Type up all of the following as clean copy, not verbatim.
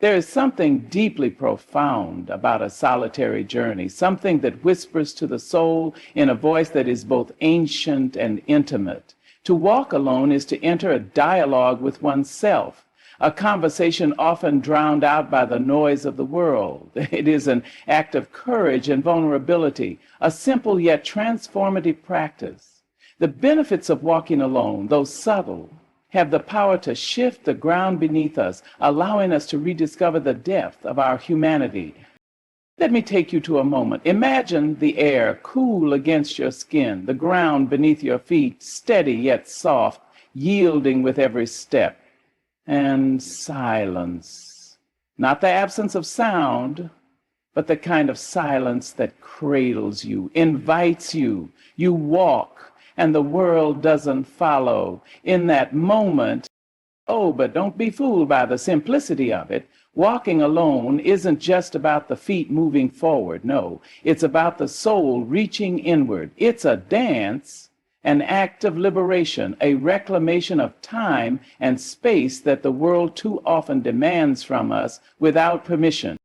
There is something deeply profound about a solitary journey, something that whispers to the soul in a voice that is both ancient and intimate. To walk alone is to enter a dialogue with oneself, a conversation often drowned out by the noise of the world. It is an act of courage and vulnerability, a simple yet transformative practice. The benefits of walking alone, though subtle, have the power to shift the ground beneath us, allowing us to rediscover the depth of our humanity. Let me take you to a moment. Imagine the air cool against your skin, the ground beneath your feet steady yet soft, yielding with every step. And silence. Not the absence of sound, but the kind of silence that cradles you, invites you. You walk, and the world doesn't follow. In that moment, oh, but don't be fooled by the simplicity of it. Walking alone isn't just about the feet moving forward. No, it's about the soul reaching inward. It's a dance, an act of liberation, a reclamation of time and space that the world too often demands from us without permission.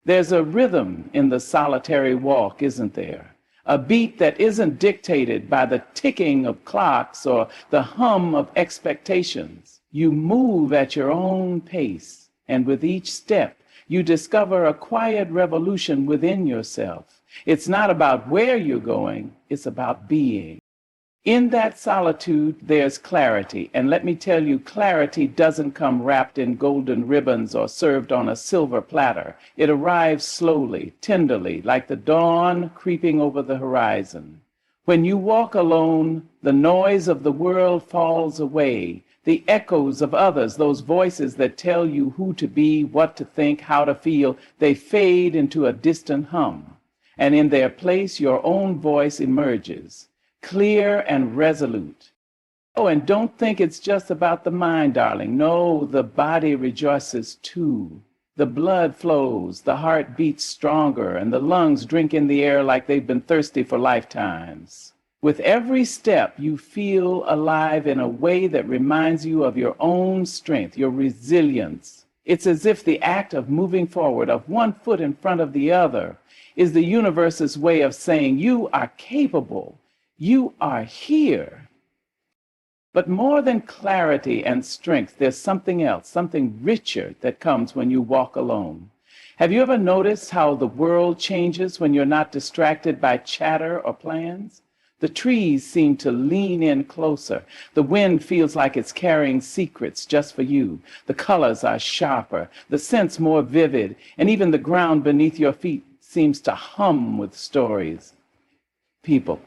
There's a rhythm in the solitary walk, isn't there? A beat that isn't dictated by the ticking of clocks or the hum of expectations. You move at your own pace, and with each step, you discover a quiet revolution within yourself. It's not about where you're going, it's about being. In that solitude, there's clarity. And let me tell you, clarity doesn't come wrapped in golden ribbons or served on a silver platter. It arrives slowly, tenderly, like the dawn creeping over the horizon. When you walk alone, the noise of the world falls away. The echoes of others, those voices that tell you who to be, what to think, how to feel, they fade into a distant hum. And in their place, your own voice emerges, clear and resolute. Oh, and don't think it's just about the mind, darling. No, the body rejoices too. The blood flows, the heart beats stronger, and the lungs drink in the air like they've been thirsty for lifetimes. With every step, you feel alive in a way that reminds you of your own strength, your resilience. It's as if the act of moving forward, of one foot in front of the other, is the universe's way of saying you are capable. You are here. But more than clarity and strength, there's something else, something richer that comes when you walk alone. Have you ever noticed how the world changes when you're not distracted by chatter or plans? The trees seem to lean in closer. The wind feels like it's carrying secrets just for you. The colors are sharper, the scents more vivid, and even the ground beneath your feet seems to hum with stories. People.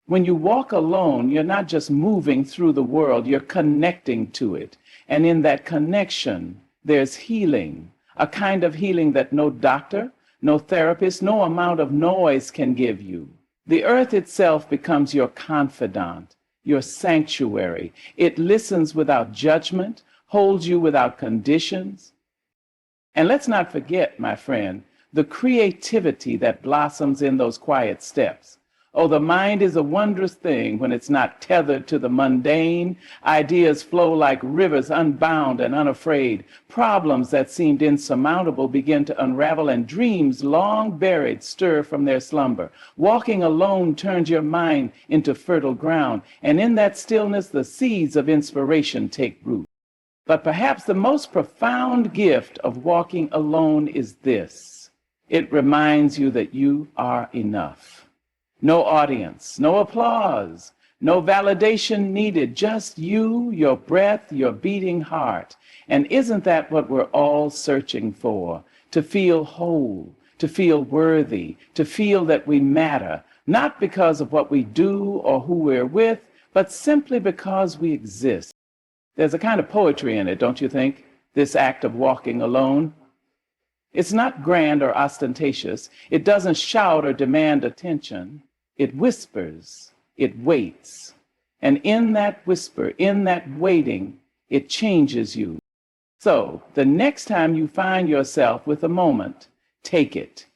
When you walk alone, you're not just moving through the world, you're connecting to it. And in that connection, there's healing, a kind of healing that no doctor, no therapist, no amount of noise can give you. The earth itself becomes your confidant, your sanctuary. It listens without judgment, holds you without conditions. And let's not forget, my friend, the creativity that blossoms in those quiet steps. Oh, the mind is a wondrous thing when it's not tethered to the mundane. Ideas flow like rivers, unbound and unafraid. Problems that seemed insurmountable begin to unravel, and dreams long buried stir from their slumber. Walking alone turns your mind into fertile ground, and in that stillness, the seeds of inspiration take root. But perhaps the most profound gift of walking alone is this. It reminds you that you are enough. No audience, no applause, no validation needed, just you, your breath, your beating heart. And isn't that what we're all searching for? To feel whole, to feel worthy, to feel that we matter, not because of what we do or who we're with, but simply because we exist. There's a kind of poetry in it, don't you think? This act of walking alone. It's not grand or ostentatious. It doesn't shout or demand attention. It whispers, it waits. And in that whisper, in that waiting, it changes you. So the next time you find yourself with a moment, take it.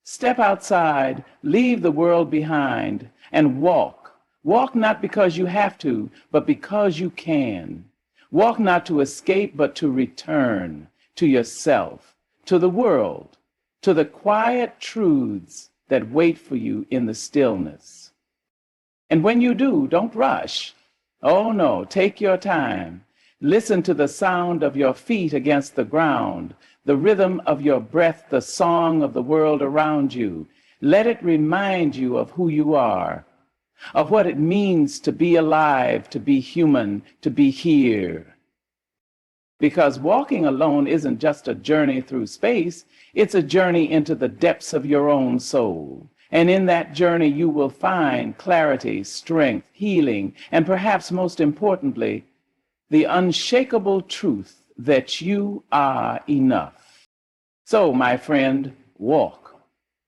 Step outside, leave the world behind, and walk. Walk not because you have to, but because you can. Walk not to escape, but to return. to yourself, to the world, to the quiet truths that wait for you in the stillness. And when you do, don't rush. Oh no, take your time. Listen to the sound of your feet against the ground, the rhythm of your breath, the song of the world around you. Let it remind you of who you are, of what it means to be alive, to be human, to be here. Because walking alone isn't just a journey through space, it's a journey into the depths of your own soul. And in that journey, you will find clarity, strength, healing, and perhaps most importantly, the unshakable truth that you are enough. So, my friend, walk.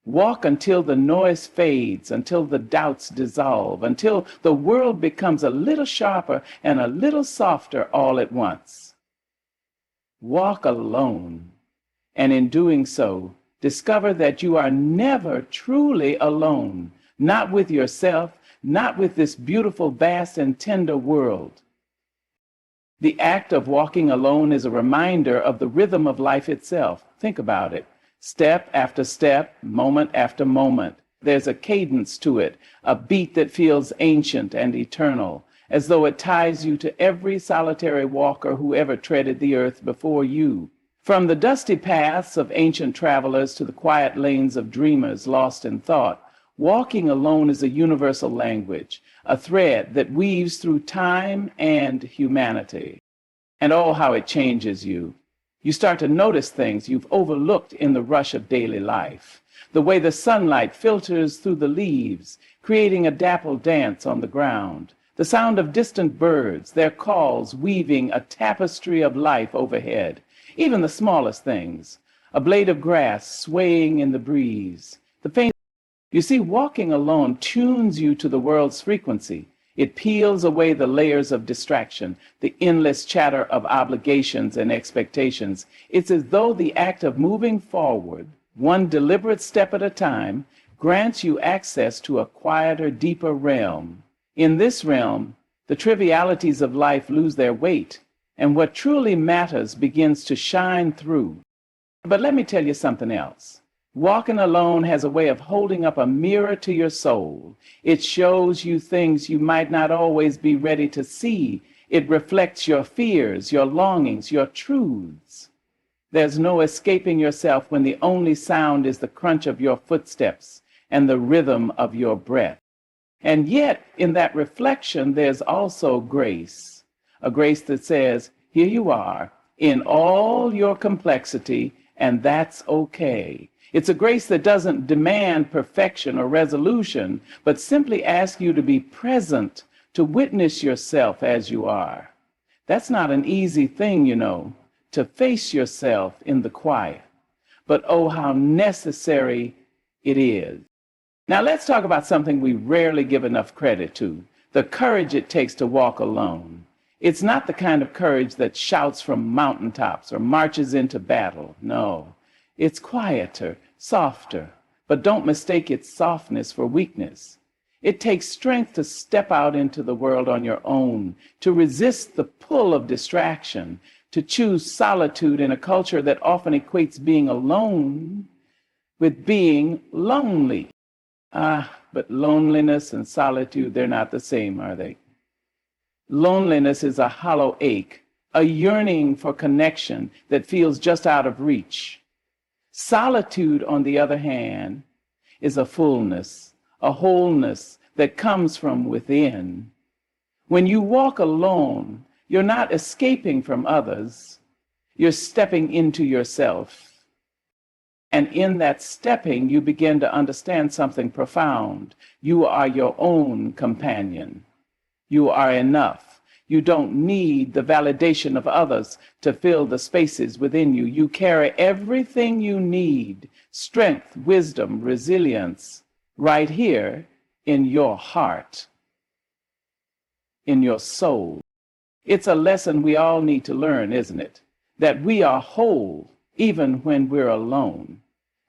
Walk until the noise fades, until the doubts dissolve, until the world becomes a little sharper and a little softer all at once. Walk alone, and in doing so, discover that you are never truly alone, not with yourself, not with this beautiful, vast, and tender world. The act of walking alone is a reminder of the rhythm of life itself. Think about it. Step after step, moment after moment. There's a cadence to it, a beat that feels ancient and eternal, as though it ties you to every solitary walker who ever treaded the earth before you. From the dusty paths of ancient travelers to the quiet lanes of dreamers lost in thought, walking alone is a universal language, a thread that weaves through time and humanity. And oh, how it changes you. You start to notice things you've overlooked in the rush of daily life. The way the sunlight filters through the leaves, creating a dappled dance on the ground. The sound of distant birds, their calls weaving a tapestry of life overhead. Even the smallest things, a blade of grass swaying in the breeze. You see, walking alone tunes you to the world's frequency. It peels away the layers of distraction, the endless chatter of obligations and expectations. It's as though the act of moving forward, one deliberate step at a time, grants you access to a quieter, deeper realm. In this realm, the trivialities of life lose their weight, and what truly matters begins to shine through. But let me tell you something else. Walking alone has a way of holding up a mirror to your soul. It shows you things you might not always be ready to see. It reflects your fears, your longings, your truths. There's no escaping yourself when the only sound is the crunch of your footsteps and the rhythm of your breath. And yet, in that reflection, there's also grace. A grace that says, here you are, in all your complexity, and that's okay. It's a grace that doesn't demand perfection or resolution, but simply asks you to be present, to witness yourself as you are. That's not an easy thing, to face yourself in the quiet. But oh, how necessary it is. Now let's talk about something we rarely give enough credit to, the courage it takes to walk alone. It's not the kind of courage that shouts from mountaintops or marches into battle. No, it's quieter, softer, but don't mistake its softness for weakness. It takes strength to step out into the world on your own, to resist the pull of distraction, to choose solitude in a culture that often equates being alone with being lonely. But loneliness and solitude, they're not the same, are they? Loneliness is a hollow ache, a yearning for connection that feels just out of reach. Solitude, on the other hand, is a fullness, a wholeness that comes from within. When you walk alone, you're not escaping from others, you're stepping into yourself. And in that stepping, you begin to understand something profound. You are your own companion. You are enough. You don't need the validation of others to fill the spaces within you. You carry everything you need, strength, wisdom, resilience, right here in your heart, in your soul. It's a lesson we all need to learn, isn't it? That we are whole even when we're alone.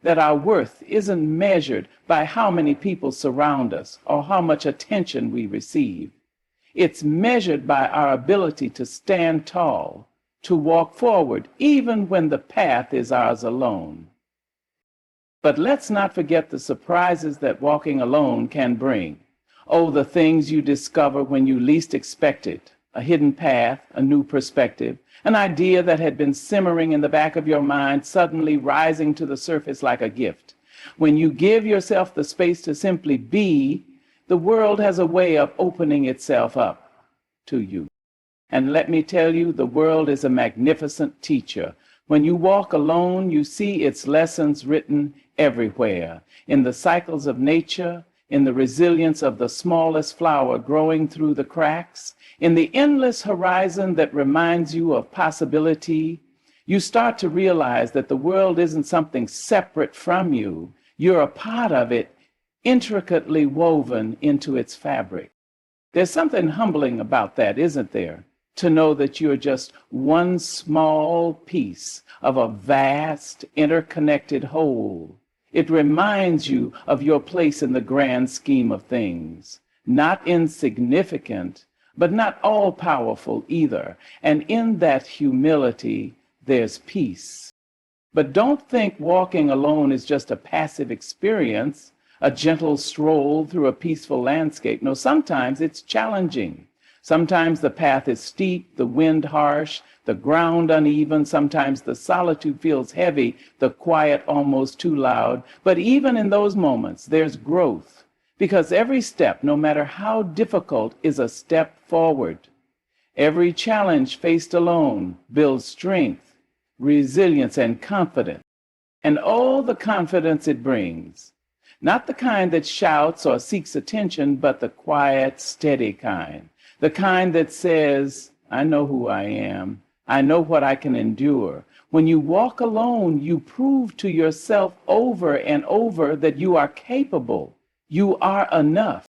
That our worth isn't measured by how many people surround us or how much attention we receive. It's measured by our ability to stand tall, to walk forward, even when the path is ours alone. But let's not forget the surprises that walking alone can bring. Oh, the things you discover when you least expect it. A hidden path, a new perspective, an idea that had been simmering in the back of your mind suddenly rising to the surface like a gift. When you give yourself the space to simply be, the world has a way of opening itself up to you. And let me tell you, the world is a magnificent teacher. When you walk alone, you see its lessons written everywhere, in the cycles of nature, in the resilience of the smallest flower growing through the cracks, in the endless horizon that reminds you of possibility. You start to realize that the world isn't something separate from you. You're a part of it, intricately woven into its fabric. There's something humbling about that, isn't there? To know that you're just one small piece of a vast, interconnected whole. It reminds you of your place in the grand scheme of things. Not insignificant, but not all-powerful either. And in that humility, there's peace. But don't think walking alone is just a passive experience, a gentle stroll through a peaceful landscape. No, sometimes it's challenging. Sometimes the path is steep, the wind harsh, the ground uneven. Sometimes the solitude feels heavy, the quiet almost too loud. But even in those moments, there's growth, because every step, no matter how difficult, is a step forward. Every challenge faced alone builds strength, resilience, and confidence. And oh, the confidence it brings. Not the kind that shouts or seeks attention, but the quiet, steady kind. The kind that says, I know who I am. I know what I can endure. When you walk alone, you prove to yourself over and over that you are capable. You are enough.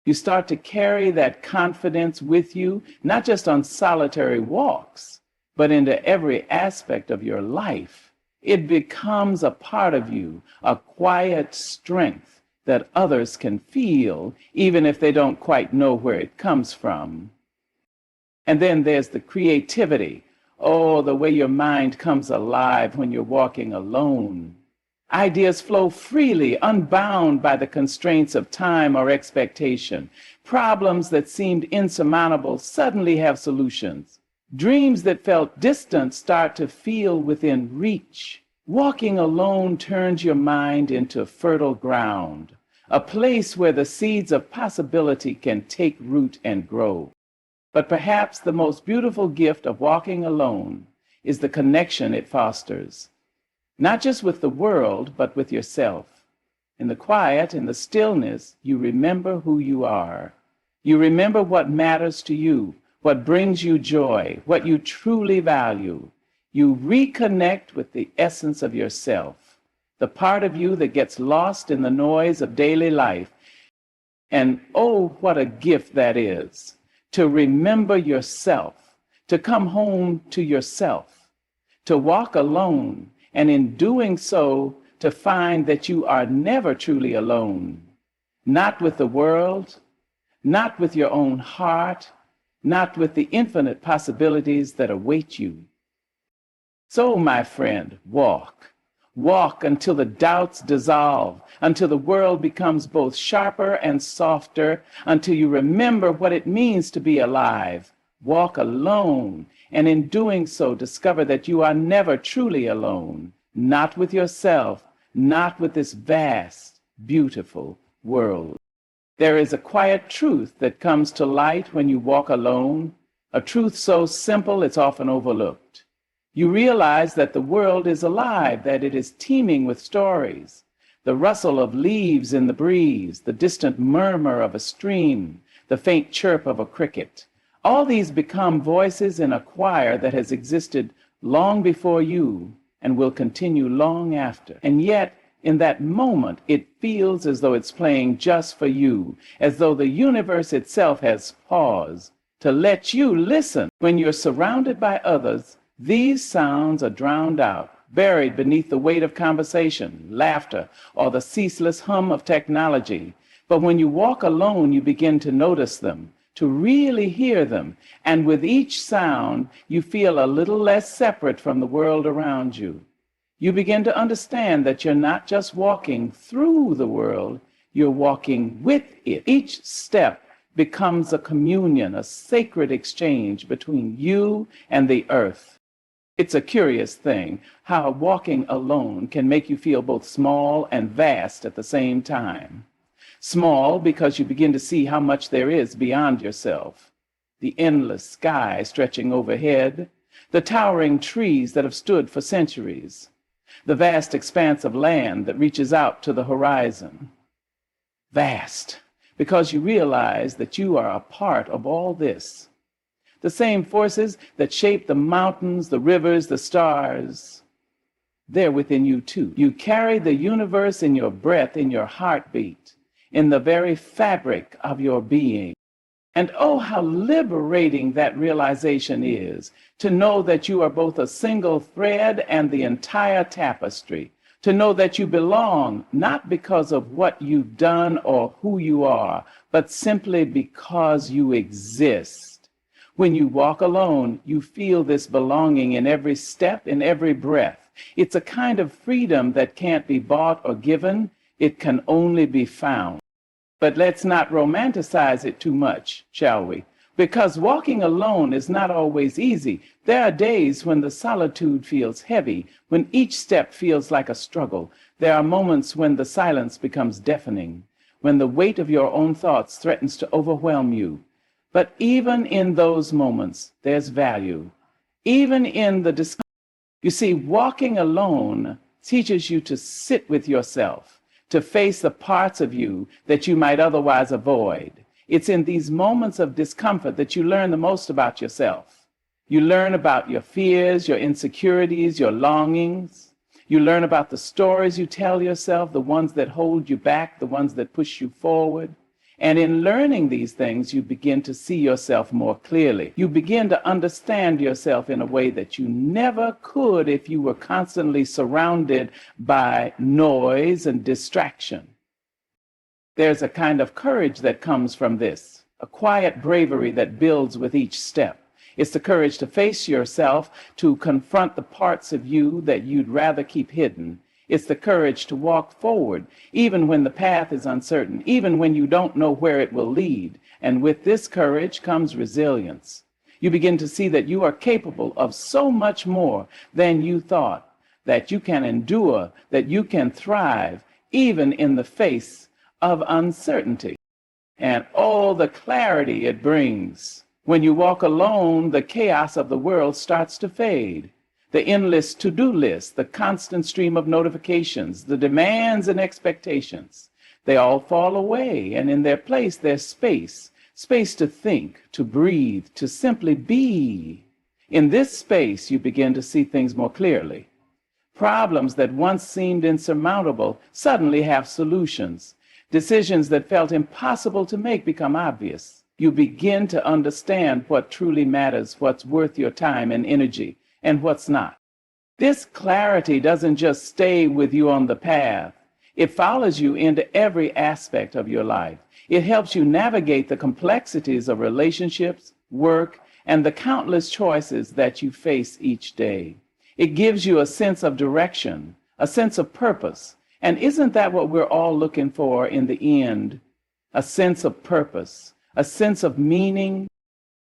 You start to carry that confidence with you, not just on solitary walks, but into every aspect of your life. It becomes a part of you, a quiet strength that others can feel, even if they don't quite know where it comes from. And then there's the creativity. Oh, the way your mind comes alive when you're walking alone. Ideas flow freely, unbound by the constraints of time or expectation. Problems that seemed insurmountable suddenly have solutions. Dreams that felt distant start to feel within reach. Walking alone turns your mind into fertile ground, a place where the seeds of possibility can take root and grow. But perhaps the most beautiful gift of walking alone is the connection it fosters, not just with the world, but with yourself. In the quiet, in the stillness, you remember who you are. You remember what matters to you, what brings you joy, what you truly value. You reconnect with the essence of yourself, the part of you that gets lost in the noise of daily life. And oh, what a gift that is, to remember yourself, to come home to yourself, to walk alone, and in doing so, to find that you are never truly alone, not with the world, not with your own heart, not with the infinite possibilities that await you. So, my friend, walk. Walk until the doubts dissolve, until the world becomes both sharper and softer, until you remember what it means to be alive. Walk alone, and in doing so, discover that you are never truly alone, not with yourself, not with this vast, beautiful world. There is a quiet truth that comes to light when you walk alone, a truth so simple it's often overlooked. You realize that the world is alive, that it is teeming with stories. The rustle of leaves in the breeze, the distant murmur of a stream, the faint chirp of a cricket. All these become voices in a choir that has existed long before you and will continue long after. And yet, in that moment, it feels as though it's playing just for you, as though the universe itself has paused to let you listen. When you're surrounded by others, these sounds are drowned out, buried beneath the weight of conversation, laughter, or the ceaseless hum of technology. But when you walk alone, you begin to notice them, to really hear them. And with each sound, you feel a little less separate from the world around you. You begin to understand that you're not just walking through the world, you're walking with it. Each step becomes a communion, a sacred exchange between you and the earth. It's a curious thing how walking alone can make you feel both small and vast at the same time. Small because you begin to see how much there is beyond yourself. The endless sky stretching overhead, the towering trees that have stood for centuries, the vast expanse of land that reaches out to the horizon. Vast because you realize that you are a part of all this. The same forces that shape the mountains, the rivers, the stars, they're within you too. You carry the universe in your breath, in your heartbeat, in the very fabric of your being. And oh, how liberating that realization is, to know that you are both a single thread and the entire tapestry, to know that you belong not because of what you've done or who you are, but simply because you exist. When you walk alone, you feel this belonging in every step, in every breath. It's a kind of freedom that can't be bought or given. It can only be found. But let's not romanticize it too much, shall we? Because walking alone is not always easy. There are days when the solitude feels heavy, when each step feels like a struggle. There are moments when the silence becomes deafening, when the weight of your own thoughts threatens to overwhelm you. But even in those moments, there's value. Even in the discomfort. You see, walking alone teaches you to sit with yourself, to face the parts of you that you might otherwise avoid. It's in these moments of discomfort that you learn the most about yourself. You learn about your fears, your insecurities, your longings. You learn about the stories you tell yourself, the ones that hold you back, the ones that push you forward. And in learning these things, you begin to see yourself more clearly. You begin to understand yourself in a way that you never could if you were constantly surrounded by noise and distraction. There's a kind of courage that comes from this, a quiet bravery that builds with each step. It's the courage to face yourself, to confront the parts of you that you'd rather keep hidden. It's the courage to walk forward, even when the path is uncertain, even when you don't know where it will lead. And with this courage comes resilience. You begin to see that you are capable of so much more than you thought, that you can endure, that you can thrive, even in the face of uncertainty. And all the clarity it brings. When you walk alone, the chaos of the world starts to fade. The endless to-do list, the constant stream of notifications, the demands and expectations, they all fall away, and in their place there's space to think, to breathe, to simply be. In this space, you begin to see things more clearly. Problems that once seemed insurmountable suddenly have solutions. Decisions that felt impossible to make become obvious. You begin to understand what truly matters, what's worth your time and energy, and what's not. This clarity doesn't just stay with you on the path. It follows you into every aspect of your life. It helps you navigate the complexities of relationships, work, and the countless choices that you face each day. It gives you a sense of direction, a sense of purpose. And isn't that what we're all looking for in the end? A sense of purpose, a sense of meaning.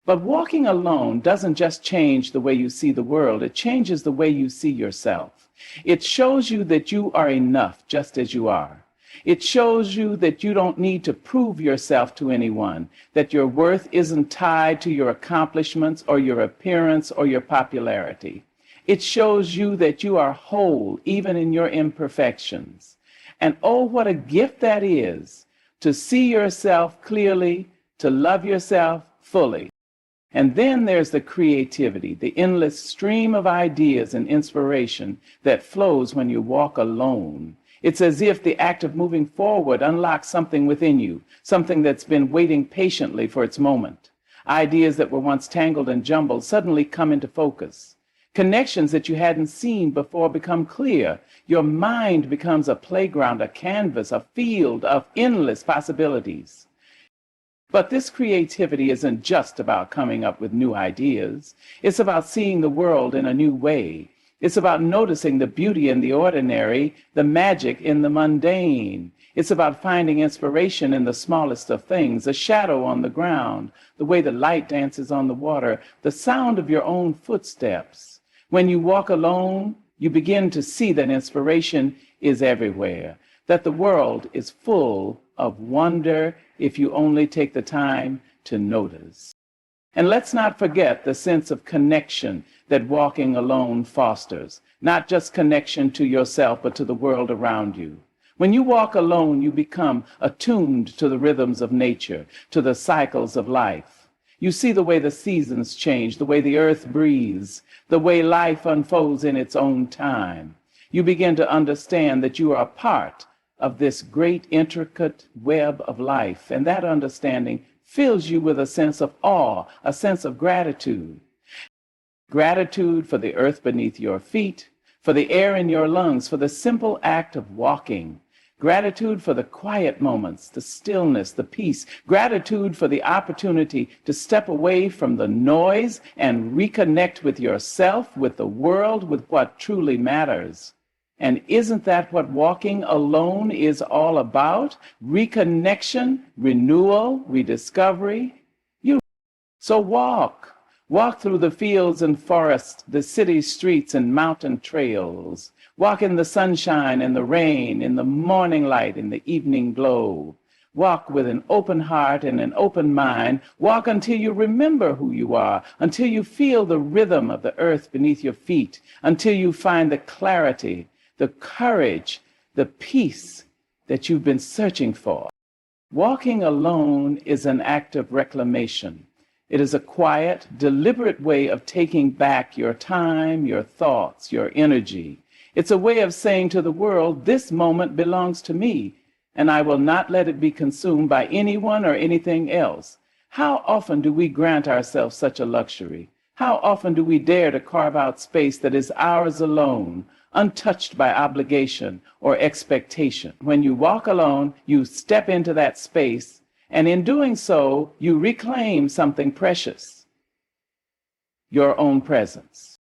But walking alone doesn't just change the way you see the world, it changes the way you see yourself. It shows you that you are enough just as you are. It shows you that you don't need to prove yourself to anyone, that your worth isn't tied to your accomplishments or your appearance or your popularity. It shows you that you are whole even in your imperfections. And oh, what a gift that is, to see yourself clearly, to love yourself fully. And then there's the creativity, the endless stream of ideas and inspiration that flows when you walk alone. It's as if the act of moving forward unlocks something within you, something that's been waiting patiently for its moment. Ideas that were once tangled and jumbled suddenly come into focus. Connections that you hadn't seen before become clear. Your mind becomes a playground, a canvas, a field of endless possibilities. But this creativity isn't just about coming up with new ideas. It's about seeing the world in a new way. It's about noticing the beauty in the ordinary, the magic in the mundane. It's about finding inspiration in the smallest of things, a shadow on the ground, the way the light dances on the water, the sound of your own footsteps. When you walk alone, you begin to see that inspiration is everywhere, that the world is full of wonder if you only take the time to notice. And let's not forget the sense of connection that walking alone fosters, not just connection to yourself, but to the world around you. When you walk alone, you become attuned to the rhythms of nature, to the cycles of life. You see the way the seasons change, the way the earth breathes, the way life unfolds in its own time. You begin to understand that you are a part of this great intricate web of life, and that understanding fills you with a sense of awe, a sense of gratitude. Gratitude for the earth beneath your feet, for the air in your lungs, for the simple act of walking. Gratitude for the quiet moments, the stillness, the peace. Gratitude for the opportunity to step away from the noise and reconnect with yourself, with the world, with what truly matters. And isn't that what walking alone is all about? Reconnection, renewal, rediscovery. So walk. Walk through the fields and forests, the city streets and mountain trails. Walk in the sunshine and the rain, in the morning light, in the evening glow. Walk with an open heart and an open mind. Walk until you remember who you are, until you feel the rhythm of the earth beneath your feet, until you find the clarity, the courage, the peace that you've been searching for. Walking alone is an act of reclamation. It is a quiet, deliberate way of taking back your time, your thoughts, your energy. It's a way of saying to the world, this moment belongs to me, and I will not let it be consumed by anyone or anything else. How often do we grant ourselves such a luxury? How often do we dare to carve out space that is ours alone, untouched by obligation or expectation? When you walk alone, you step into that space, and in doing so, you reclaim something precious, your own presence.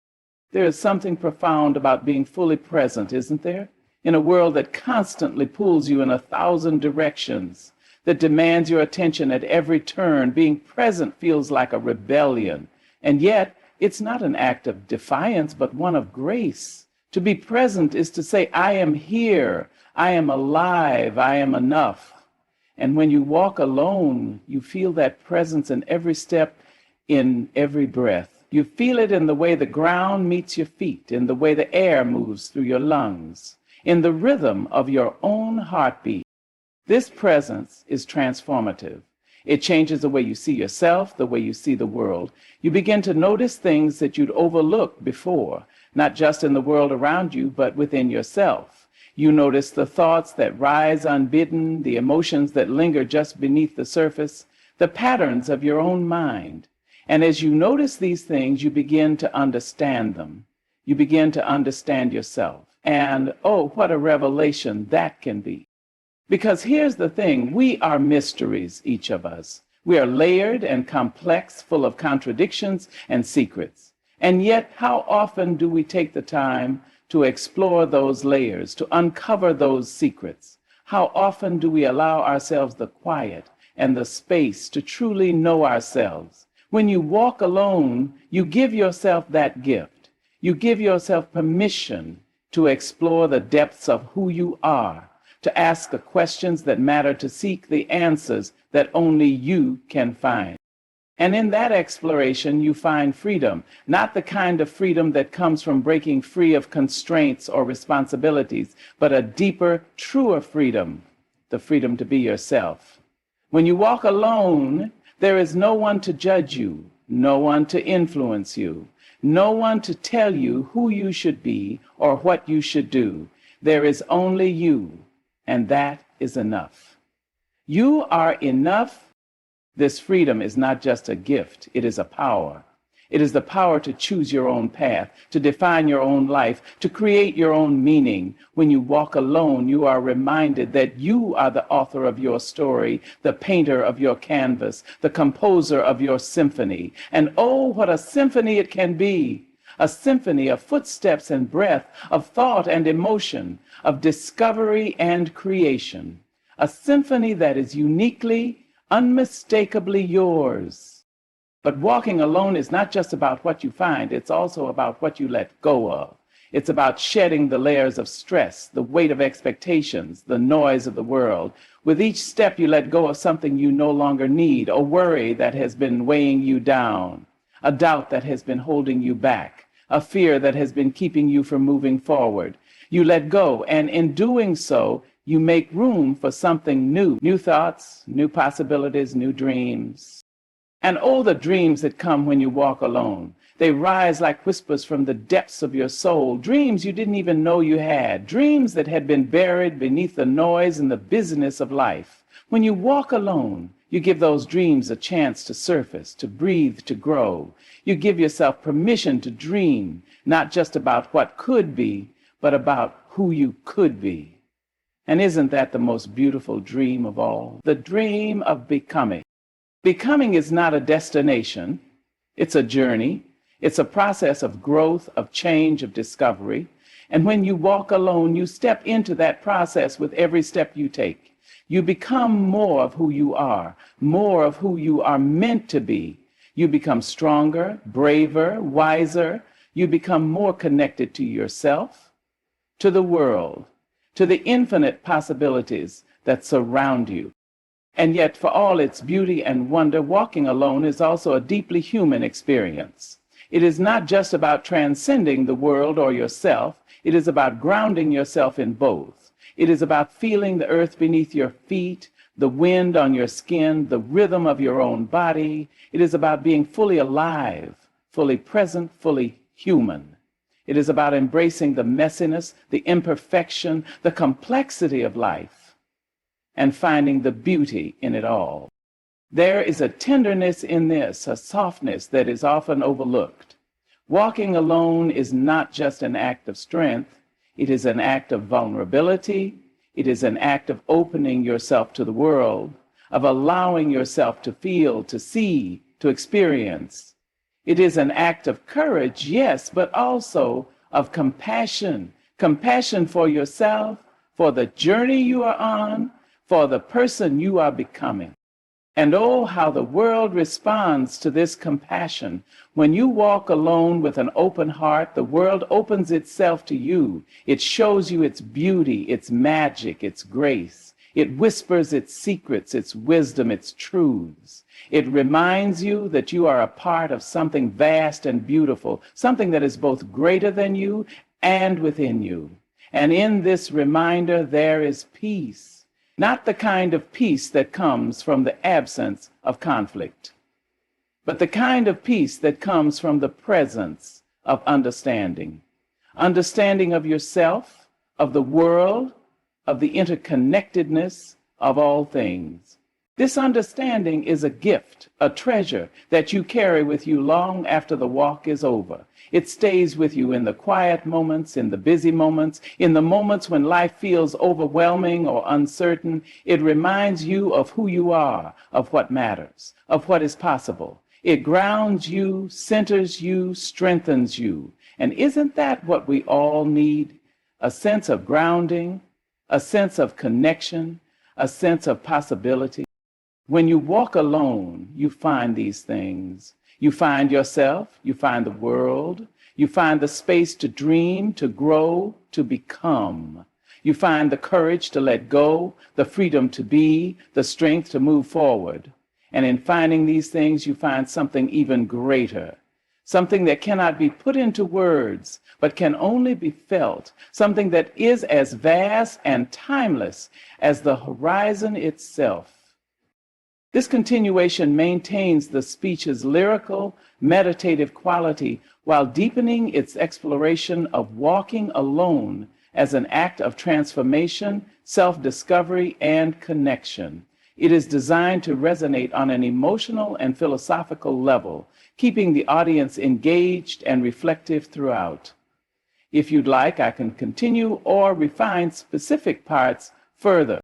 There is something profound about being fully present, isn't there? In a world that constantly pulls you in 1,000 directions, that demands your attention at every turn, being present feels like a rebellion. And yet, it's not an act of defiance, but one of grace. To be present is to say, I am here, I am alive, I am enough. And when you walk alone, you feel that presence in every step, in every breath. You feel it in the way the ground meets your feet, in the way the air moves through your lungs, in the rhythm of your own heartbeat. This presence is transformative. It changes the way you see yourself, the way you see the world. You begin to notice things that you'd overlooked before, not just in the world around you, but within yourself. You notice the thoughts that rise unbidden, the emotions that linger just beneath the surface, the patterns of your own mind. And as you notice these things, you begin to understand them. You begin to understand yourself. And oh, what a revelation that can be. Because here's the thing, we are mysteries, each of us. We are layered and complex, full of contradictions and secrets. And yet, how often do we take the time to explore those layers, to uncover those secrets? How often do we allow ourselves the quiet and the space to truly know ourselves? When you walk alone, you give yourself that gift. You give yourself permission to explore the depths of who you are, to ask the questions that matter, to seek the answers that only you can find. And in that exploration, you find freedom, not the kind of freedom that comes from breaking free of constraints or responsibilities, but a deeper, truer freedom, the freedom to be yourself. When you walk alone, there is no one to judge you, no one to influence you, no one to tell you who you should be or what you should do. There is only you, and that is enough. You are enough. This freedom is not just a gift, it is a power. It is the power to choose your own path, to define your own life, to create your own meaning. When you walk alone, you are reminded that you are the author of your story, the painter of your canvas, the composer of your symphony. And oh, what a symphony it can be! A symphony of footsteps and breath, of thought and emotion, of discovery and creation. A symphony that is uniquely, unmistakably yours. But walking alone is not just about what you find, it's also about what you let go of. It's about shedding the layers of stress, the weight of expectations, the noise of the world. With each step, you let go of something you no longer need, a worry that has been weighing you down, a doubt that has been holding you back, a fear that has been keeping you from moving forward. You let go, and in doing so, you make room for something new, new thoughts, new possibilities, new dreams. And oh, the dreams that come when you walk alone. They rise like whispers from the depths of your soul, dreams you didn't even know you had, dreams that had been buried beneath the noise and the busyness of life. When you walk alone, you give those dreams a chance to surface, to breathe, to grow. You give yourself permission to dream, not just about what could be, but about who you could be. And isn't that the most beautiful dream of all? The dream of becoming. Becoming is not a destination, it's a journey. It's a process of growth, of change, of discovery. And when you walk alone, you step into that process with every step you take. You become more of who you are, more of who you are meant to be. You become stronger, braver, wiser. You become more connected to yourself, to the world, to the infinite possibilities that surround you. And yet, for all its beauty and wonder, walking alone is also a deeply human experience. It is not just about transcending the world or yourself. It is about grounding yourself in both. It is about feeling the earth beneath your feet, the wind on your skin, the rhythm of your own body. It is about being fully alive, fully present, fully human. It is about embracing the messiness, the imperfection, the complexity of life, and finding the beauty in it all. There is a tenderness in this, a softness that is often overlooked. Walking alone is not just an act of strength, it is an act of vulnerability, it is an act of opening yourself to the world, of allowing yourself to feel, to see, to experience. It is an act of courage, yes, but also of compassion, compassion for yourself, for the journey you are on, for the person you are becoming. And oh, how the world responds to this compassion. When you walk alone with an open heart, the world opens itself to you. It shows you its beauty, its magic, its grace. It whispers its secrets, its wisdom, its truths. It reminds you that you are a part of something vast and beautiful, something that is both greater than you and within you. And in this reminder, there is peace. Not the kind of peace that comes from the absence of conflict, but the kind of peace that comes from the presence of understanding. Understanding of yourself, of the world, of the interconnectedness of all things. This understanding is a gift, a treasure that you carry with you long after the walk is over. It stays with you in the quiet moments, in the busy moments, in the moments when life feels overwhelming or uncertain. It reminds you of who you are, of what matters, of what is possible. It grounds you, centers you, strengthens you. And isn't that what we all need? A sense of grounding, a sense of connection, a sense of possibility. When you walk alone, you find these things. You find yourself, you find the world, you find the space to dream, to grow, to become. You find the courage to let go, the freedom to be, the strength to move forward. And in finding these things, you find something even greater, something that cannot be put into words, but can only be felt, something that is as vast and timeless as the horizon itself. This continuation maintains the speech's lyrical, meditative quality while deepening its exploration of walking alone as an act of transformation, self-discovery, and connection. It is designed to resonate on an emotional and philosophical level, keeping the audience engaged and reflective throughout. If you'd like, I can continue or refine specific parts further.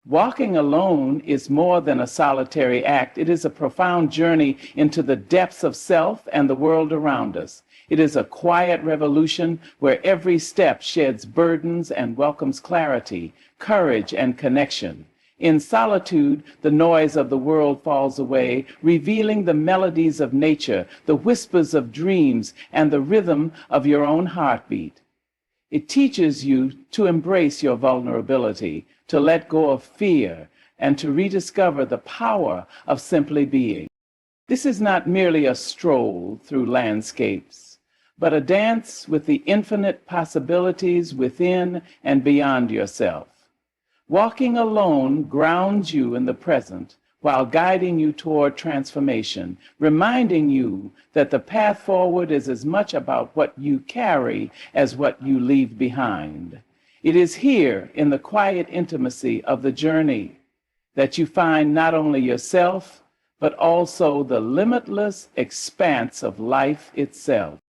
Walking alone is more than a solitary act. It is a profound journey into the depths of self and the world around us. It is a quiet revolution where every step sheds burdens and welcomes clarity, courage, and connection. In solitude, the noise of the world falls away, revealing the melodies of nature, the whispers of dreams, and the rhythm of your own heartbeat. It teaches you to embrace your vulnerability, to let go of fear, and to rediscover the power of simply being. This is not merely a stroll through landscapes, but a dance with the infinite possibilities within and beyond yourself. Walking alone grounds you in the present while guiding you toward transformation, reminding you that the path forward is as much about what you carry as what you leave behind. It is here in the quiet intimacy of the journey that you find not only yourself, but also the limitless expanse of life itself.